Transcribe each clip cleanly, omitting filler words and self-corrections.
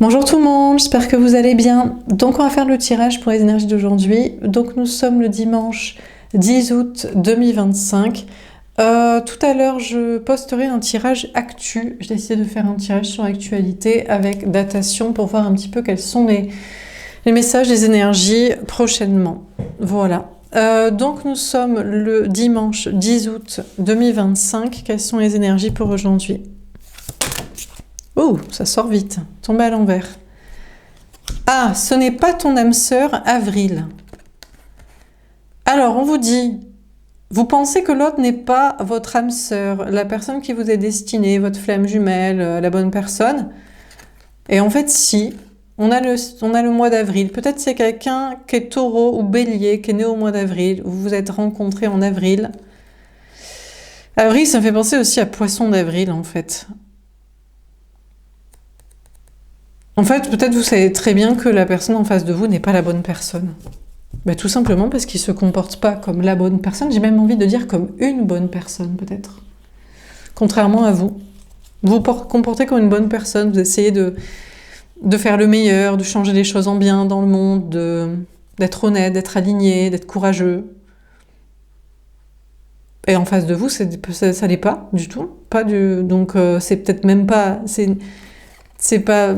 Bonjour tout le monde, j'espère que vous allez bien. Donc on va faire le tirage pour les énergies d'aujourd'hui. Donc nous sommes le dimanche 10 août 2025. Tout à l'heure je posterai un tirage actu. J'ai décidé de faire un tirage sur l'actualité avec datation pour voir un petit peu quels sont les messages des énergies prochainement. Voilà. Donc nous sommes le dimanche 10 août 2025. Quelles sont les énergies pour aujourd'hui ? Oh, ça sort vite. Tombe à l'envers. Ah, ce n'est pas ton âme sœur, Avril. Alors, on vous dit, vous pensez que l'autre n'est pas votre âme sœur, la personne qui vous est destinée, votre flamme jumelle, la bonne personne. Et en fait, si, on a le mois d'avril. Peut-être c'est quelqu'un qui est taureau ou bélier, qui est né au mois d'avril. Vous vous êtes rencontrés en avril. Avril, ça me fait penser aussi à poisson d'avril, en fait. En fait, peut-être vous savez très bien que la personne en face de vous n'est pas la bonne personne. Ben, tout simplement parce qu'il ne se comporte pas comme la bonne personne. J'ai même envie de dire comme une bonne personne, peut-être. Contrairement à vous. Vous vous comportez comme une bonne personne. Vous essayez de faire le meilleur, de changer les choses en bien dans le monde, d'être honnête, d'être aligné, d'être courageux. Et en face de vous, ça l'est pas du tout. Donc c'est peut-être même pas... C'est pas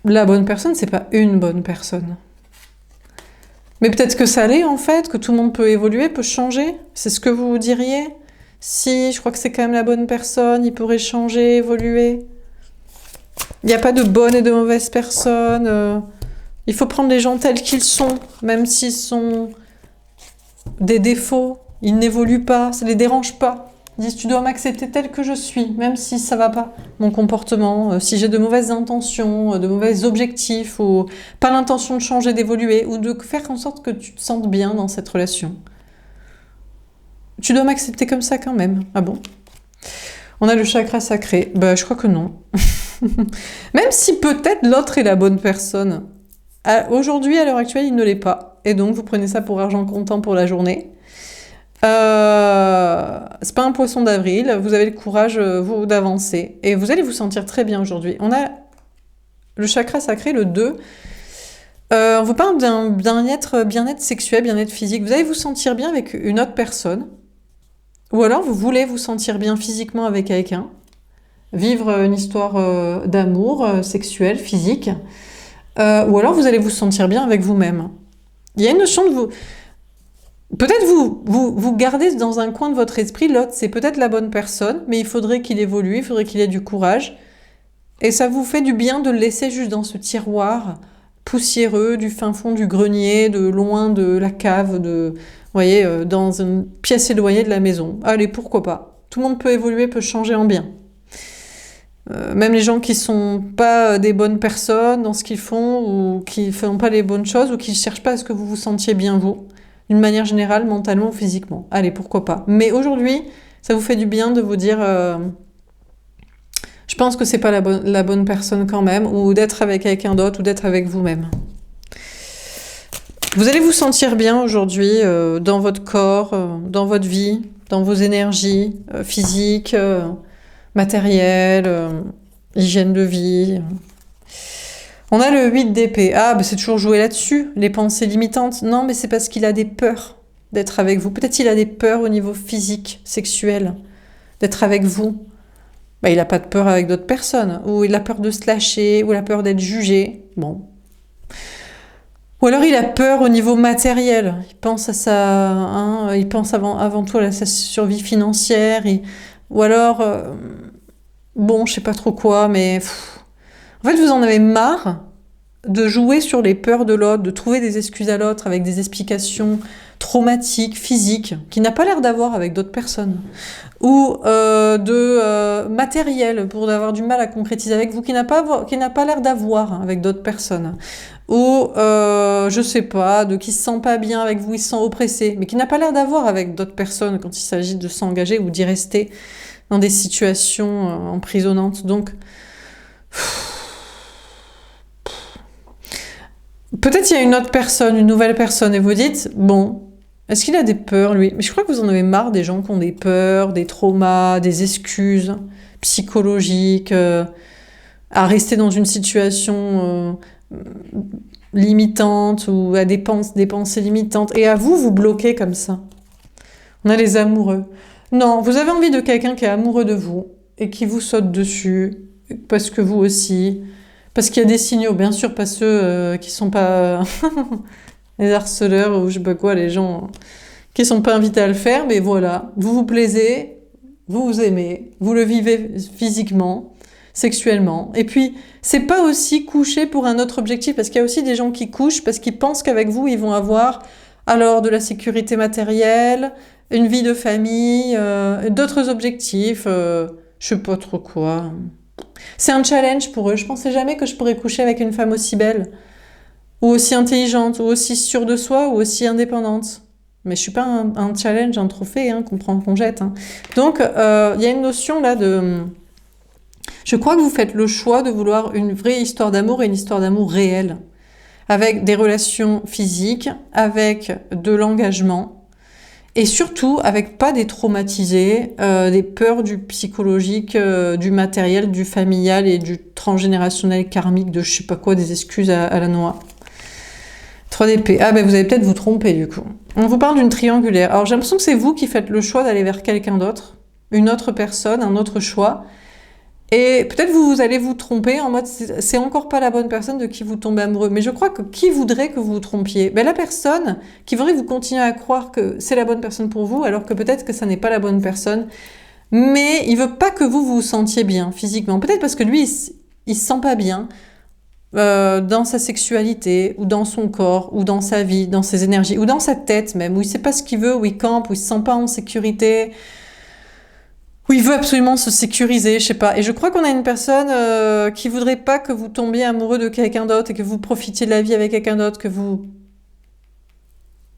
la bonne personne, c'est pas une bonne personne. Mais peut-être que ça l'est en fait, que tout le monde peut évoluer, peut changer. C'est ce que vous diriez? Si, je crois que c'est quand même la bonne personne, il pourrait changer, évoluer. Il n'y a pas de bonne et de mauvaise personne. Il faut prendre les gens tels qu'ils sont, même s'ils sont des défauts. Ils n'évoluent pas, ça ne les dérange pas. Ils disent, tu dois m'accepter tel que je suis, même si ça va pas, mon comportement, si j'ai de mauvaises intentions, de mauvais objectifs, ou pas l'intention de changer, d'évoluer, ou de faire en sorte que tu te sentes bien dans cette relation. Tu dois m'accepter comme ça quand même. Ah bon? On a le chakra sacré. Bah, je crois que non. Même si peut-être l'autre est la bonne personne. Aujourd'hui, à l'heure actuelle, il ne l'est pas. Et donc, vous prenez ça pour argent comptant pour la journée. C'est pas un poisson d'avril, vous avez le courage vous d'avancer et vous allez vous sentir très bien aujourd'hui. On a le chakra sacré, le 2. On vous parle d'un bien-être sexuel, bien-être physique. Vous allez vous sentir bien avec une autre personne ou alors vous voulez vous sentir bien physiquement avec quelqu'un, vivre une histoire d'amour sexuel, physique, ou alors vous allez vous sentir bien avec vous-même. Il y a une notion de vous... Peut-être vous gardez dans un coin de votre esprit, l'autre c'est peut-être la bonne personne, mais il faudrait qu'il évolue, il faudrait qu'il ait du courage. Et ça vous fait du bien de le laisser juste dans ce tiroir poussiéreux, du fin fond du grenier, de loin de la cave, vous voyez, dans une pièce éloignée de la maison. Allez, pourquoi pas? Tout le monde peut évoluer, peut changer en bien. Même les gens qui sont pas des bonnes personnes dans ce qu'ils font, ou qui font pas les bonnes choses, ou qui cherchent pas à ce que vous vous sentiez bien vous. D'une manière générale, mentalement ou physiquement. Allez, pourquoi pas. Mais aujourd'hui, ça vous fait du bien de vous dire je pense que c'est pas la bonne personne quand même, ou d'être avec quelqu'un d'autre, ou d'être avec vous-même. Vous allez vous sentir bien aujourd'hui dans votre corps, dans votre vie, dans vos énergies physiques, matérielles, hygiène de vie... On a le 8 d'épée. Ah, bah c'est toujours joué là-dessus, les pensées limitantes. Non, mais c'est parce qu'il a des peurs d'être avec vous. Peut-être qu'il a des peurs au niveau physique, sexuel, d'être avec vous. Bah, il n'a pas de peur avec d'autres personnes. Ou il a peur de se lâcher, ou il a peur d'être jugé. Bon. Ou alors il a peur au niveau matériel. Il pense à il pense avant tout à sa survie financière. Ou alors, bon, je sais pas trop quoi, mais... En fait, vous en avez marre de jouer sur les peurs de l'autre, de trouver des excuses à l'autre avec des explications traumatiques, physiques, qui n'a pas l'air d'avoir avec d'autres personnes. Ou de matériel, pour avoir du mal à concrétiser avec vous, qui n'a pas l'air d'avoir avec d'autres personnes. Ou, je sais pas, qui se sent pas bien avec vous, il se sent oppressé, mais qui n'a pas l'air d'avoir avec d'autres personnes quand il s'agit de s'engager ou d'y rester dans des situations emprisonnantes. Donc... Peut-être il y a une autre personne, une nouvelle personne, et vous dites, bon, est-ce qu'il a des peurs, lui? Mais je crois que vous en avez marre des gens qui ont des peurs, des traumas, des excuses psychologiques, à rester dans une situation limitante ou à des pensées limitantes. Et à vous bloquer comme ça. On a les amoureux. Non, vous avez envie de quelqu'un qui est amoureux de vous et qui vous saute dessus, parce que vous aussi, parce qu'il y a des signaux, bien sûr, pas ceux qui sont pas les harceleurs ou je sais pas quoi, les gens qui sont pas invités à le faire, mais voilà, vous vous plaisez, vous vous aimez, vous le vivez physiquement, sexuellement, et puis c'est pas aussi coucher pour un autre objectif, parce qu'il y a aussi des gens qui couchent parce qu'ils pensent qu'avec vous, ils vont avoir alors de la sécurité matérielle, une vie de famille, d'autres objectifs, je sais pas trop quoi. C'est un challenge pour eux. Je pensais jamais que je pourrais coucher avec une femme aussi belle, ou aussi intelligente, ou aussi sûre de soi, ou aussi indépendante. Mais je suis pas un challenge, un trophée qu'on prend, qu'on jette. Donc, il y a une notion là de... Je crois que vous faites le choix de vouloir une vraie histoire d'amour et une histoire d'amour réelle, avec des relations physiques, avec de l'engagement, et surtout avec pas des traumatisés, des peurs du psychologique, du matériel, du familial et du transgénérationnel karmique, de je sais pas quoi, des excuses à la noix. 3 d'épée. Ah ben vous allez peut-être vous tromper du coup. On vous parle d'une triangulaire. Alors j'ai l'impression que c'est vous qui faites le choix d'aller vers quelqu'un d'autre, une autre personne, un autre choix. Et peut-être vous allez vous tromper en mode c'est encore pas la bonne personne de qui vous tombez amoureux. Mais je crois que qui voudrait que vous vous trompiez? Ben, la personne qui voudrait que vous continuez à croire que c'est la bonne personne pour vous, alors que peut-être que ça n'est pas la bonne personne. Mais il veut pas que vous vous sentiez bien physiquement. Peut-être parce que lui, il se sent pas bien dans sa sexualité, ou dans son corps, ou dans sa vie, dans ses énergies, ou dans sa tête même, où il sait pas ce qu'il veut, où il campe, où il se sent pas en sécurité, où il veut absolument se sécuriser, je sais pas. Et je crois qu'on a une personne qui voudrait pas que vous tombiez amoureux de quelqu'un d'autre et que vous profitiez de la vie avec quelqu'un d'autre, que vous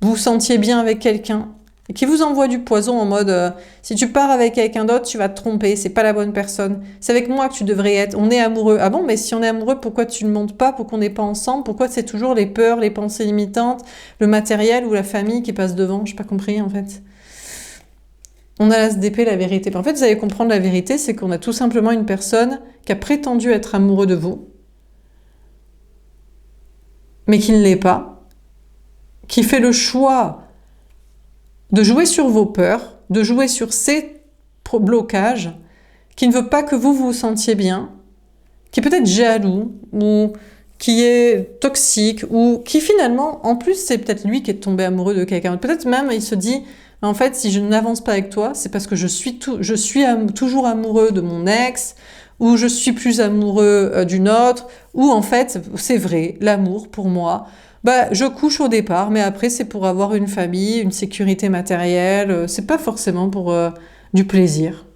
vous sentiez bien avec quelqu'un, et qui vous envoie du poison en mode si tu pars avec quelqu'un d'autre, tu vas te tromper, c'est pas la bonne personne. C'est avec moi que tu devrais être. On est amoureux. Ah bon, mais si on est amoureux, pourquoi tu ne montes pas? Pourquoi on n'est pas ensemble? Pourquoi c'est toujours les peurs, les pensées limitantes, le matériel ou la famille qui passe devant? J'ai pas compris en fait. On a l'as d'épée, la vérité. En fait, vous allez comprendre la vérité, c'est qu'on a tout simplement une personne qui a prétendu être amoureux de vous, mais qui ne l'est pas, qui fait le choix de jouer sur vos peurs, de jouer sur ses blocages, qui ne veut pas que vous vous sentiez bien, qui est peut-être jaloux, ou qui est toxique, ou qui finalement, en plus, c'est peut-être lui qui est tombé amoureux de quelqu'un. Peut-être même, il se dit... En fait, si je n'avance pas avec toi, c'est parce que je suis toujours amoureux de mon ex, ou je suis plus amoureux d'une autre, ou en fait, c'est vrai, l'amour, pour moi, bah, je couche au départ, mais après, c'est pour avoir une famille, une sécurité matérielle, c'est pas forcément pour du plaisir.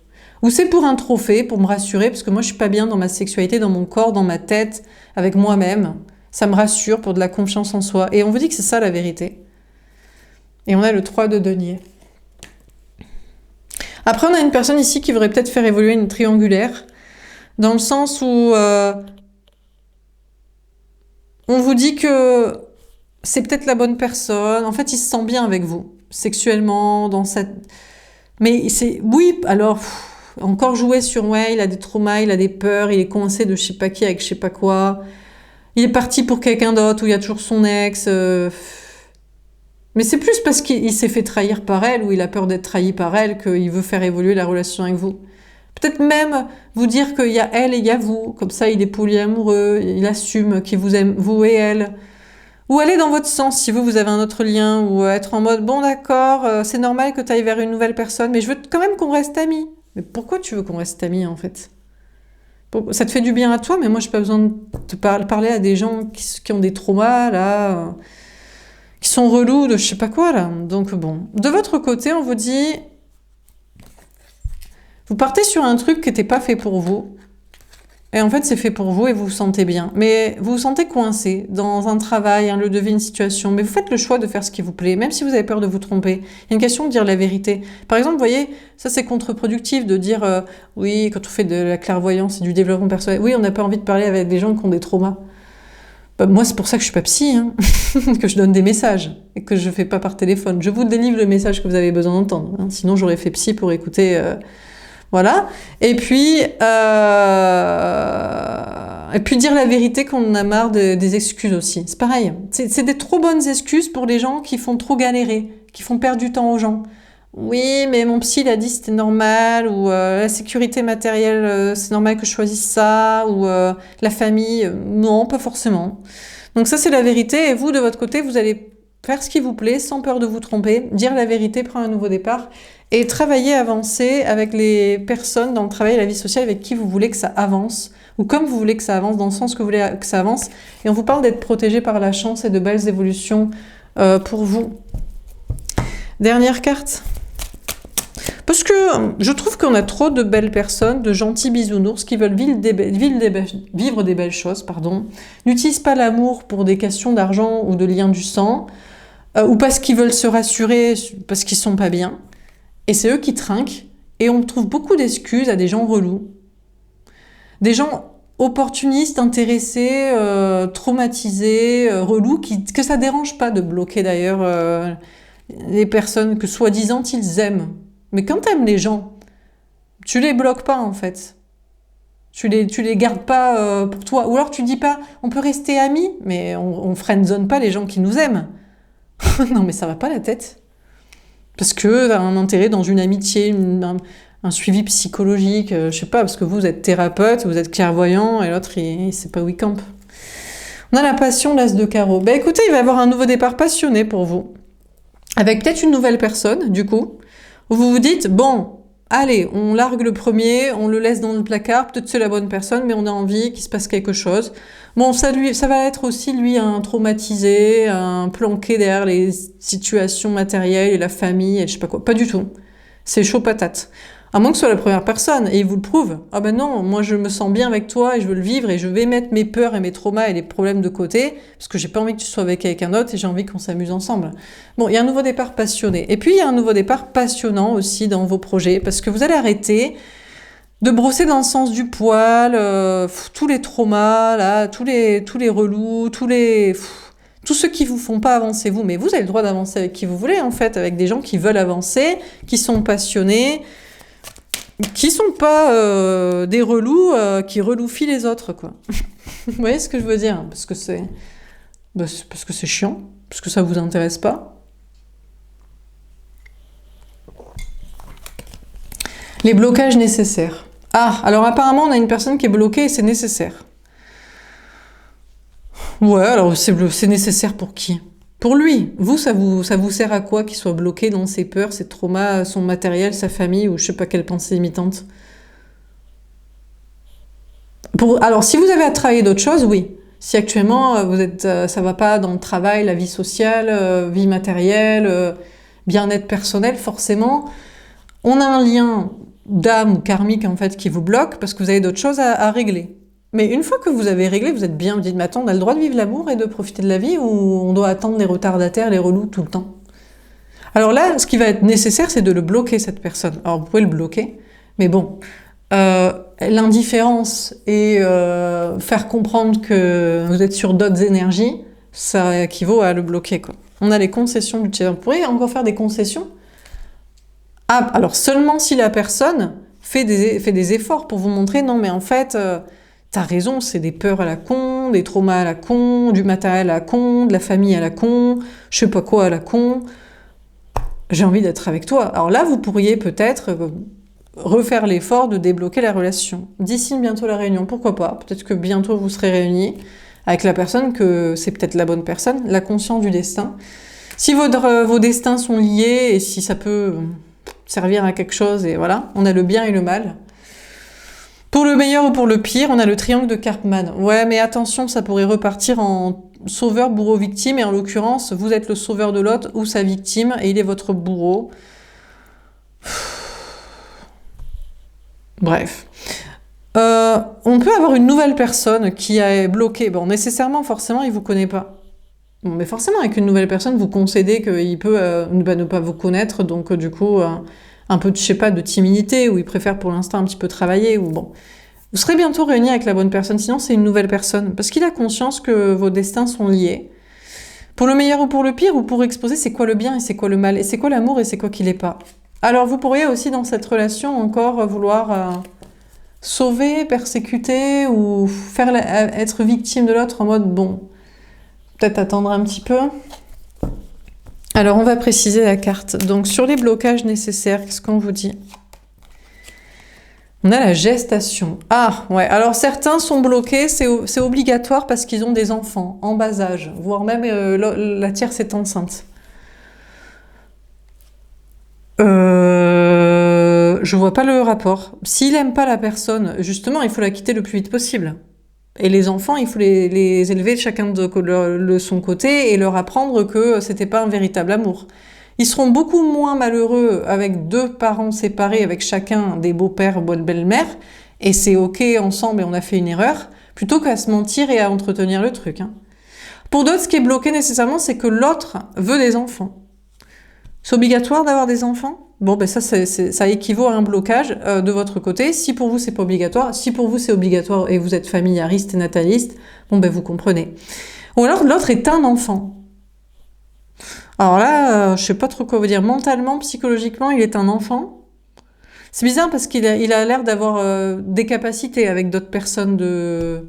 Ou c'est pour un trophée, pour me rassurer, parce que moi, je suis pas bien dans ma sexualité, dans mon corps, dans ma tête, avec moi-même. Ça me rassure pour de la confiance en soi. Et on vous dit que c'est ça la vérité. Et on a le 3 de denier. Après, on a une personne ici qui voudrait peut-être faire évoluer une triangulaire, dans le sens où on vous dit que c'est peut-être la bonne personne. En fait, il se sent bien avec vous, sexuellement, dans cette... Mais c'est... Oui, alors... encore jouer sur... Ouais, il a des traumas, il a des peurs, il est coincé de je sais pas qui avec je sais pas quoi. Il est parti pour quelqu'un d'autre, où il y a toujours son ex... Mais c'est plus parce qu'il s'est fait trahir par elle, ou il a peur d'être trahi par elle, qu'il veut faire évoluer la relation avec vous. Peut-être même vous dire qu'il y a elle et il y a vous, comme ça il est polyamoureux, il assume qu'il vous aime, vous et elle. Ou aller dans votre sens, si vous avez un autre lien, ou être en mode, bon d'accord, c'est normal que tu ailles vers une nouvelle personne, mais je veux quand même qu'on reste amis. Mais pourquoi tu veux qu'on reste amis en fait? Ça te fait du bien à toi, mais moi j'ai pas besoin de te parler à des gens qui ont des traumas, là... qui sont relous de je sais pas quoi, là. Donc bon, de votre côté, on vous dit... Vous partez sur un truc qui n'était pas fait pour vous. Et en fait, c'est fait pour vous et vous vous sentez bien. Mais vous vous sentez coincé dans un travail, un lieu de vie, une situation. Mais vous faites le choix de faire ce qui vous plaît, même si vous avez peur de vous tromper. Il y a une question de dire la vérité. Par exemple, vous voyez, ça c'est contre-productif de dire oui, quand on fait de la clairvoyance et du développement personnel, oui, on n'a pas envie de parler avec des gens qui ont des traumas. Moi, c'est pour ça que je suis pas psy, que je donne des messages et que je fais pas par téléphone. Je vous délivre le message que vous avez besoin d'entendre. Sinon, j'aurais fait psy pour écouter Voilà. Et puis dire la vérité quand on a marre des excuses aussi. C'est pareil. C'est des trop bonnes excuses pour les gens qui font trop galérer, qui font perdre du temps aux gens. Oui, mais mon psy il a dit c'était normal, ou la sécurité matérielle, c'est normal que je choisisse ça, ou la famille, non, pas forcément. Donc ça c'est la vérité, et vous de votre côté, vous allez faire ce qui vous plaît, sans peur de vous tromper, dire la vérité, prendre un nouveau départ, et travailler, avancer avec les personnes dans le travail et la vie sociale avec qui vous voulez que ça avance, ou comme vous voulez que ça avance, dans le sens que vous voulez que ça avance. Et on vous parle d'être protégé par la chance et de belles évolutions pour vous. Dernière carte. Parce que je trouve qu'on a trop de belles personnes, de gentils bisounours qui veulent vivre des belles choses, pardon. N'utilisent pas l'amour pour des questions d'argent ou de lien du sang, ou parce qu'ils veulent se rassurer, parce qu'ils sont pas bien. Et c'est eux qui trinquent. Et on trouve beaucoup d'excuses à des gens relous. Des gens opportunistes, intéressés, traumatisés, relous, que ça dérange pas de bloquer d'ailleurs les personnes que soi-disant ils aiment. Mais quand t'aimes les gens, tu les bloques pas en fait. Tu les gardes pas pour toi. Ou alors tu dis pas, on peut rester amis, mais on friendzone pas les gens qui nous aiment. Non mais ça va pas la tête. Parce que t'as un intérêt dans une amitié, un suivi psychologique, je sais pas, parce que vous êtes thérapeute, vous êtes clairvoyant, et l'autre il sait pas où il campe. On a la passion, l'as de carreau. Ben écoutez, il va y avoir un nouveau départ passionné pour vous. Avec peut-être une nouvelle personne, du coup. Vous vous dites, bon, allez, on largue le premier, on le laisse dans le placard, peut-être c'est la bonne personne, mais on a envie qu'il se passe quelque chose. Bon, ça va être aussi, lui, un traumatisé, un planqué derrière les situations matérielles et la famille et je sais pas quoi. Pas du tout. C'est chaud patate. À moins que ce soit la première personne, et il vous le prouve. Ah ben non, moi je me sens bien avec toi et je veux le vivre et je vais mettre mes peurs et mes traumas et les problèmes de côté, parce que j'ai pas envie que tu sois avec quelqu'un d'autre et j'ai envie qu'on s'amuse ensemble. Bon, il y a un nouveau départ passionné. Et puis il y a un nouveau départ passionnant aussi dans vos projets, parce que vous allez arrêter de brosser dans le sens du poil, tous les traumas, là, tous les relous, tous ceux qui vous font pas avancer vous, mais vous avez le droit d'avancer avec qui vous voulez en fait, avec des gens qui veulent avancer, qui sont passionnés, qui sont pas des relous qui reloufient les autres, quoi. Vous voyez ce que je veux dire? Parce que c'est chiant, parce que ça vous intéresse pas. Les blocages nécessaires. Ah, alors apparemment on a une personne qui est bloquée et c'est nécessaire. Ouais, alors c'est nécessaire pour qui? Pour lui. Vous, ça vous sert à quoi qu'il soit bloqué dans ses peurs, ses traumas, son matériel, sa famille, ou je sais pas quelle pensée limitante? Alors, si vous avez à travailler d'autres choses, oui. Si actuellement, ça va pas dans le travail, la vie sociale, vie matérielle, bien-être personnel, forcément, on a un lien d'âme ou karmique, en fait, qui vous bloque parce que vous avez d'autres choses à régler. Mais une fois que vous avez réglé, vous êtes bien, vous dites, mais attends, on a le droit de vivre l'amour et de profiter de la vie, ou on doit attendre les retardataires, les relous tout le temps? Alors là, ce qui va être nécessaire, c'est de le bloquer, cette personne. Alors vous pouvez le bloquer, mais bon, l'indifférence et faire comprendre que vous êtes sur d'autres énergies, ça équivaut à le bloquer, quoi. On a les concessions du tiers. Vous pourriez encore faire des concessions? Ah, alors seulement si la personne fait des efforts pour vous montrer, non mais en fait... T'as raison, c'est des peurs à la con, des traumas à la con, du matériel à la con, de la famille à la con, je sais pas quoi à la con. J'ai envie d'être avec toi. Alors là, vous pourriez peut-être refaire l'effort de débloquer la relation. D'ici bientôt la réunion, pourquoi pas? Peut-être que bientôt vous serez réunis avec la personne, que c'est peut-être la bonne personne, la conscience du destin. Si vos destins sont liés et si ça peut servir à quelque chose, et voilà, on a le bien et le mal. Pour le meilleur ou pour le pire, on a le triangle de Karpman. Ouais, mais attention, ça pourrait repartir en sauveur, bourreau, victime, et en l'occurrence, vous êtes le sauveur de l'autre ou sa victime, et il est votre bourreau. Bref. On peut avoir une nouvelle personne qui est bloquée. Bon, nécessairement, forcément, il vous connaît pas. Bon, mais forcément, avec une nouvelle personne, vous concédez qu'il peut ne pas vous connaître, donc du coup... un peu, je sais pas, de timidité, où il préfère pour l'instant un petit peu travailler, ou bon. Vous serez bientôt réunis avec la bonne personne, sinon c'est une nouvelle personne, parce qu'il a conscience que vos destins sont liés. Pour le meilleur ou pour le pire, ou pour exposer c'est quoi le bien et c'est quoi le mal, et c'est quoi l'amour et c'est quoi qui l'est pas. Alors, vous pourriez aussi, dans cette relation, encore vouloir sauver, persécuter ou être victime de l'autre en mode, bon, peut-être attendre un petit peu. Alors, on va préciser la carte. Donc, sur les blocages nécessaires, qu'est-ce qu'on vous dit? On a la gestation. Ah, ouais. Alors, certains sont bloqués, c'est obligatoire parce qu'ils ont des enfants en bas âge, voire même la tierce est enceinte. Je vois pas le rapport. S'il aime pas la personne, justement, il faut la quitter le plus vite possible. Et les enfants, il faut les élever chacun de son côté et leur apprendre que c'était pas un véritable amour. Ils seront beaucoup moins malheureux avec deux parents séparés, avec chacun des beaux-pères, belles-mères, et c'est ok ensemble et on a fait une erreur, plutôt qu'à se mentir et à entretenir le truc. Hein. Pour d'autres, ce qui est bloqué nécessairement, c'est que l'autre veut des enfants. C'est obligatoire d'avoir des enfants? Bon, ben ça équivaut à un blocage de votre côté. Si pour vous, c'est pas obligatoire, si pour vous, c'est obligatoire et vous êtes familiariste et nataliste, bon, ben vous comprenez. Ou alors, l'autre est un enfant. Alors là, je sais pas trop quoi vous dire. Mentalement, psychologiquement, il est un enfant. C'est bizarre parce qu'il a l'air d'avoir des capacités avec d'autres personnes de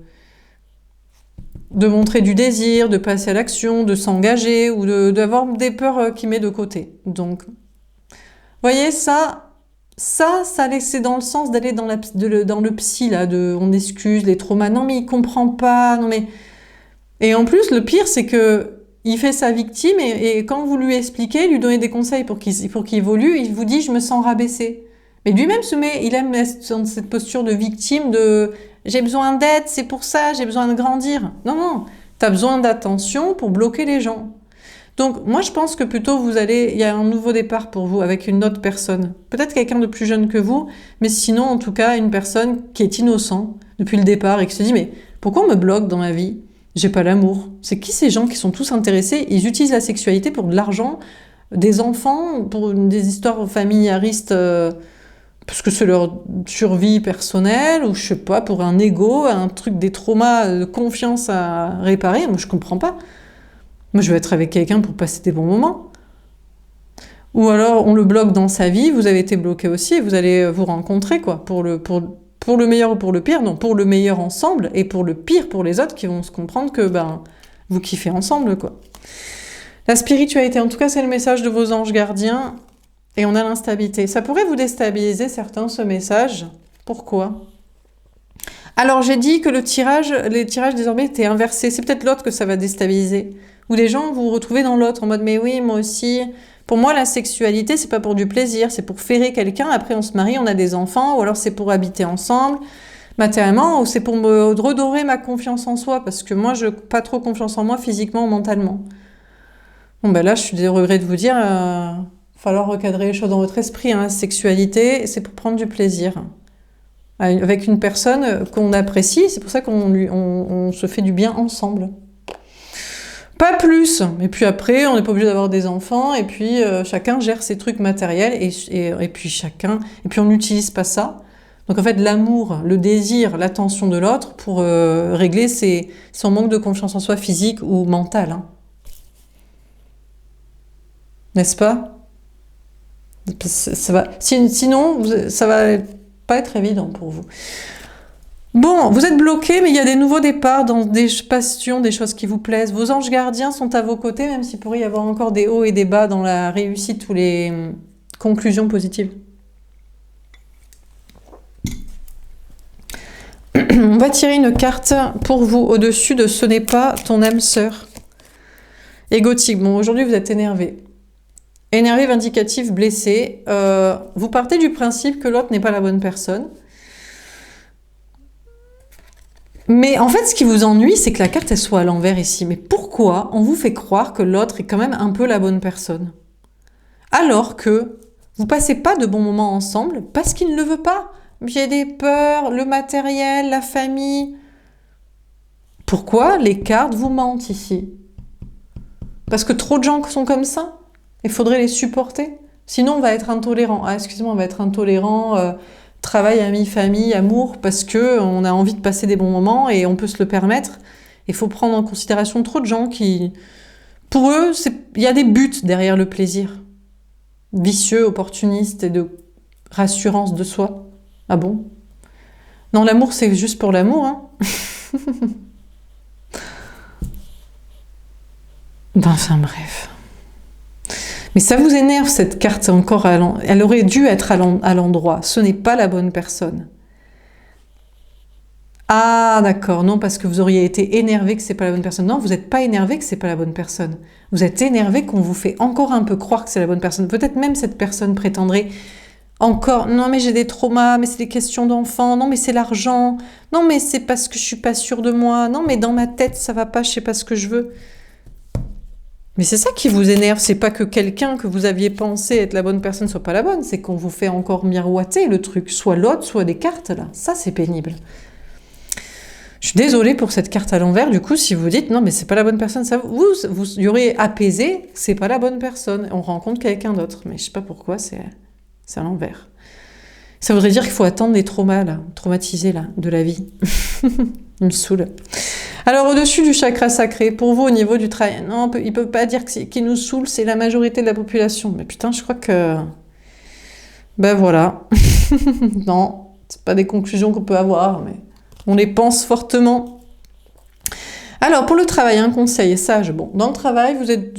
montrer du désir, de passer à l'action, de s'engager ou d'avoir des peurs qu'il met de côté. Donc, voyez, ça c'est dans le sens d'aller dans le psy, là, on excuse les traumas. Non, mais il comprend pas, non, mais... Et en plus, le pire, c'est que il fait sa victime et quand vous lui expliquez, lui donnez des conseils pour qu'il évolue, il vous dit « je me sens rabaissé ». Mais lui-même il aime cette posture de victime, de « j'ai besoin d'aide, c'est pour ça, j'ai besoin de grandir ». Non, non, t'as besoin d'attention pour bloquer les gens. Donc, moi, je pense que plutôt il y a un nouveau départ pour vous avec une autre personne. Peut-être quelqu'un de plus jeune que vous, mais sinon, en tout cas, une personne qui est innocente depuis le départ et qui se dit, mais pourquoi on me bloque dans ma vie? J'ai pas l'amour. C'est qui ces gens qui sont tous intéressés? Ils utilisent la sexualité pour de l'argent, des enfants, pour des histoires familiaristes, parce que c'est leur survie personnelle, ou je sais pas, pour un ego, un truc, des traumas de confiance à réparer. Moi, je comprends pas. Moi, je veux être avec quelqu'un pour passer des bons moments. Ou alors, on le bloque dans sa vie, vous avez été bloqué aussi, et vous allez vous rencontrer, quoi, pour le meilleur ou pour le pire, non, pour le meilleur ensemble, et pour le pire pour les autres qui vont se comprendre que, vous kiffez ensemble, quoi. La spiritualité, en tout cas, c'est le message de vos anges gardiens, et on a l'instabilité. Ça pourrait vous déstabiliser, certains, ce message. Pourquoi ? Alors, j'ai dit que les tirages désormais étaient inversés. C'est peut-être l'autre que ça va déstabiliser. Ou des gens, vous vous retrouvez dans l'autre, en mode, mais oui, moi aussi. Pour moi, la sexualité, c'est pas pour du plaisir, c'est pour ferrer quelqu'un. Après, on se marie, on a des enfants, ou alors c'est pour habiter ensemble, matériellement, ou c'est pour me redorer ma confiance en soi, parce que moi, je n'ai pas trop confiance en moi, physiquement ou mentalement. Bon, ben là, je suis désolée de vous dire, il va falloir recadrer les choses dans votre esprit. Hein. La sexualité, c'est pour prendre du plaisir. Avec une personne qu'on apprécie, c'est pour ça qu'on se fait du bien ensemble. Pas plus. Et puis après, on n'est pas obligé d'avoir des enfants, et puis chacun gère ses trucs matériels, et puis on n'utilise pas ça. Donc en fait, l'amour, le désir, l'attention de l'autre pour régler son manque de confiance en soi physique ou mental. Hein. N'est-ce pas? Sinon, ça va pas être évident pour vous. Bon, vous êtes bloqué, mais il y a des nouveaux départs dans des passions, des choses qui vous plaisent. Vos anges gardiens sont à vos côtés, même s'il pourrait y avoir encore des hauts et des bas dans la réussite ou les conclusions positives. On va tirer une carte pour vous au-dessus de « ce n'est pas ton âme sœur ». Égotique. Bon, aujourd'hui, vous êtes énervé. Énervé, vindicatif, blessé. Vous partez du principe que l'autre n'est pas la bonne personne. Mais en fait, ce qui vous ennuie, c'est que la carte, elle soit à l'envers ici. Mais pourquoi on vous fait croire que l'autre est quand même un peu la bonne personne? Alors que vous passez pas de bons moments ensemble parce qu'il ne le veut pas. Il y a des peurs, le matériel, la famille. Pourquoi les cartes vous mentent ici? Parce que trop de gens sont comme ça. Il faudrait les supporter. Sinon, on va être intolérant. Ah, excusez-moi, on va être intolérant... travail, amis, famille, amour, parce que on a envie de passer des bons moments et on peut se le permettre. Il faut prendre en considération trop de gens qui, pour eux, il y a des buts derrière le plaisir. vicieux, opportuniste et de rassurance de soi. Ah bon? Non, l'amour, c'est juste pour l'amour, hein. Enfin bref. Mais ça vous énerve, cette carte, encore elle aurait dû être à l'endroit. Ce n'est pas la bonne personne. Ah, d'accord, non, parce que vous auriez été énervé que c'est pas la bonne personne. Non, vous n'êtes pas énervé que c'est pas la bonne personne. Vous êtes énervé qu'on vous fait encore un peu croire que c'est la bonne personne. Peut-être même cette personne prétendrait encore, non mais j'ai des traumas, mais c'est des questions d'enfants, non mais c'est l'argent, non mais c'est parce que je suis pas sûre de moi, non mais dans ma tête ça va pas, je sais pas ce que je veux. Mais c'est ça qui vous énerve, c'est pas que quelqu'un que vous aviez pensé être la bonne personne soit pas la bonne, c'est qu'on vous fait encore miroiter le truc, soit l'autre, soit des cartes là. Ça c'est pénible. Je suis désolée pour cette carte à l'envers, du coup, si vous dites non, mais c'est pas la bonne personne, ça vous y aurez apaisé, c'est pas la bonne personne, on rencontre quelqu'un d'autre. Mais je sais pas pourquoi, c'est à l'envers. Ça voudrait dire qu'il faut attendre les traumas, là, traumatisés, là, de la vie. Il me saoule. Alors, au-dessus du chakra sacré, pour vous, au niveau du travail, non, il peut pas dire qu'il nous saoule, c'est la majorité de la population. Mais putain, je crois que... Ben voilà. Non, c'est pas des conclusions qu'on peut avoir, mais... on les pense fortement. Alors, pour le travail, un conseil sage. Bon, dans le travail, vous êtes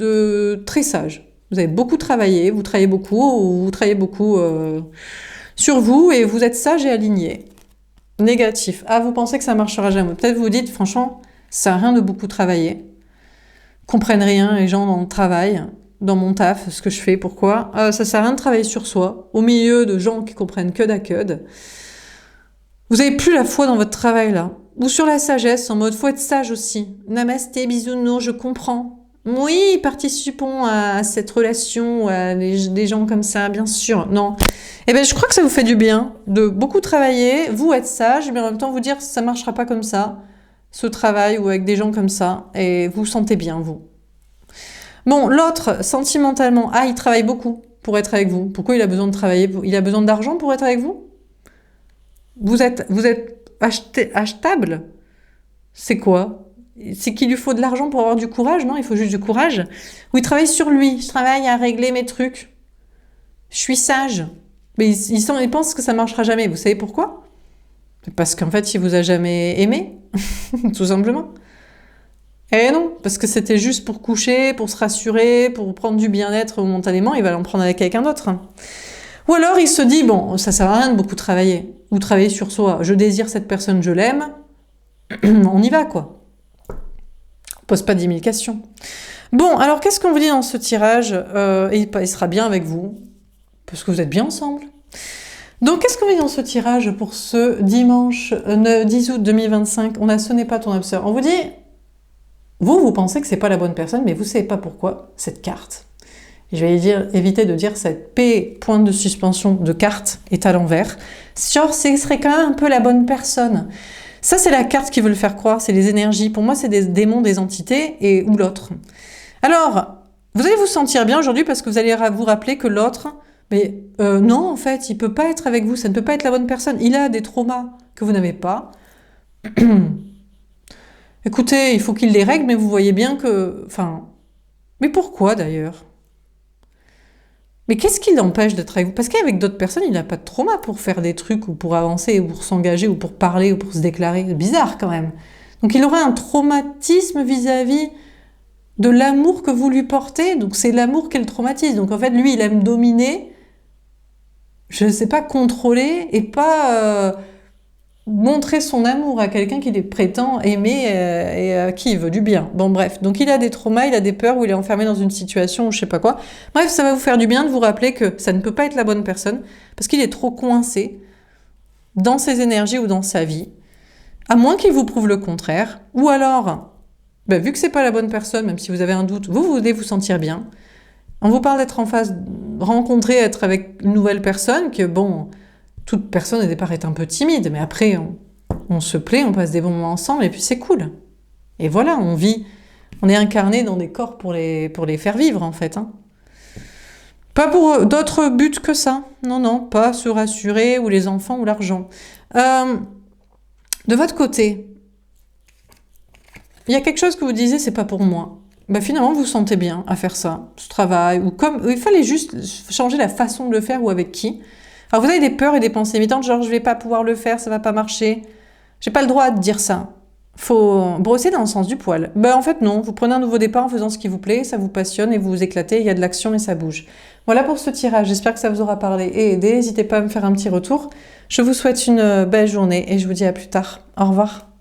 très sage. Vous avez beaucoup travaillé, vous travaillez beaucoup sur vous et vous êtes sage et aligné. Négatif. Ah, vous pensez que ça marchera jamais. Peut-être vous dites, franchement, ça sert à rien de beaucoup travailler. Comprennent rien les gens dans le travail, dans mon taf, ce que je fais, pourquoi. Ça sert à rien de travailler sur soi, au milieu de gens qui comprennent que d'accueil. Vous avez plus la foi dans votre travail, là. Ou sur la sagesse, en mode, faut être sage aussi. Namasté, bisounours, je comprends. Oui, participons à cette relation, à des gens comme ça, bien sûr. Non. Eh bien, je crois que ça vous fait du bien de beaucoup travailler, vous être sage, mais en même temps vous dire, ça marchera pas comme ça, ce travail, ou avec des gens comme ça, et vous sentez bien, vous. Bon, l'autre, sentimentalement, il travaille beaucoup pour être avec vous. Pourquoi il a besoin de travailler? Il a besoin d'argent pour être avec vous? Vous êtes achetable? C'est quoi? C'est qu'il lui faut de l'argent pour avoir du courage? Non, il faut juste du courage. Ou il travaille sur lui. Je travaille à régler mes trucs. Je suis sage. Mais il pense que ça marchera jamais. Vous savez pourquoi? Parce qu'en fait, il vous a jamais aimé. Tout simplement. Eh non, parce que c'était juste pour coucher, pour se rassurer, pour prendre du bien-être momentanément. Il va l'en prendre avec quelqu'un d'autre. Ou alors il se dit, bon, ça sert à rien de beaucoup travailler. Ou travailler sur soi. Je désire cette personne, je l'aime. On y va, quoi. On pose pas 10 000 questions. Bon, alors qu'est-ce qu'on vous dit dans ce tirage? Il sera bien avec vous, parce que vous êtes bien ensemble. Donc, qu'est-ce qu'on vous dit dans ce tirage pour ce dimanche 10 août 2025? On a Ce n'est pas ton âme sœur. On vous dit, vous pensez que c'est pas la bonne personne, mais vous savez pas pourquoi cette carte. Je vais éviter de dire cette P, point de suspension de carte, est à l'envers. Genre, ce serait quand même un peu la bonne personne. Ça, c'est la carte qui veut le faire croire, c'est les énergies. Pour moi, c'est des démons, des entités, ou l'autre. Alors, vous allez vous sentir bien aujourd'hui parce que vous allez vous rappeler que l'autre, mais non, en fait, il peut pas être avec vous, ça ne peut pas être la bonne personne. Il a des traumas que vous n'avez pas. Écoutez, il faut qu'il les règle, mais vous voyez bien que... Enfin, mais pourquoi d'ailleurs? Mais qu'est-ce qui l'empêche d'être avec vous? Parce qu'avec d'autres personnes, il n'a pas de trauma pour faire des trucs, ou pour avancer, ou pour s'engager, ou pour parler, ou pour se déclarer. C'est bizarre quand même. Donc il aurait un traumatisme vis-à-vis de l'amour que vous lui portez. Donc c'est l'amour qui est le traumatisme. Donc en fait, lui, il aime dominer, je ne sais pas, contrôler, et pas montrer son amour à quelqu'un qu'il prétend aimer et à qui il veut du bien. Bon bref, donc il a des traumas, il a des peurs, ou il est enfermé dans une situation, ou je sais pas quoi. Bref, ça va vous faire du bien de vous rappeler que ça ne peut pas être la bonne personne, parce qu'il est trop coincé dans ses énergies ou dans sa vie, à moins qu'il vous prouve le contraire, ou alors, vu que c'est pas la bonne personne, même si vous avez un doute, vous devez vous sentir bien. On vous parle d'être en face, rencontrer, être avec une nouvelle personne, que bon... Toute personne au départ est un peu timide, mais après on se plaît, on passe des bons moments ensemble et puis c'est cool. Et voilà, on vit, on est incarné dans des corps pour les faire vivre en fait. Pas pour d'autres buts que ça. Non, non, pas se rassurer ou les enfants ou l'argent. De votre côté, il y a quelque chose que vous disiez, c'est pas pour moi. bah finalement vous vous sentez bien à faire ça, ce travail, ou comme il fallait juste changer la façon de le faire ou avec qui. Alors vous avez des peurs et des pensées limitantes, genre je vais pas pouvoir le faire, ça va pas marcher. J'ai pas le droit de dire ça. Faut brosser dans le sens du poil. Ben en fait non, vous prenez un nouveau départ en faisant ce qui vous plaît, ça vous passionne et vous vous éclatez, il y a de l'action et ça bouge. Voilà pour ce tirage, j'espère que ça vous aura parlé et aidé. N'hésitez pas à me faire un petit retour. Je vous souhaite une belle journée et je vous dis à plus tard. Au revoir.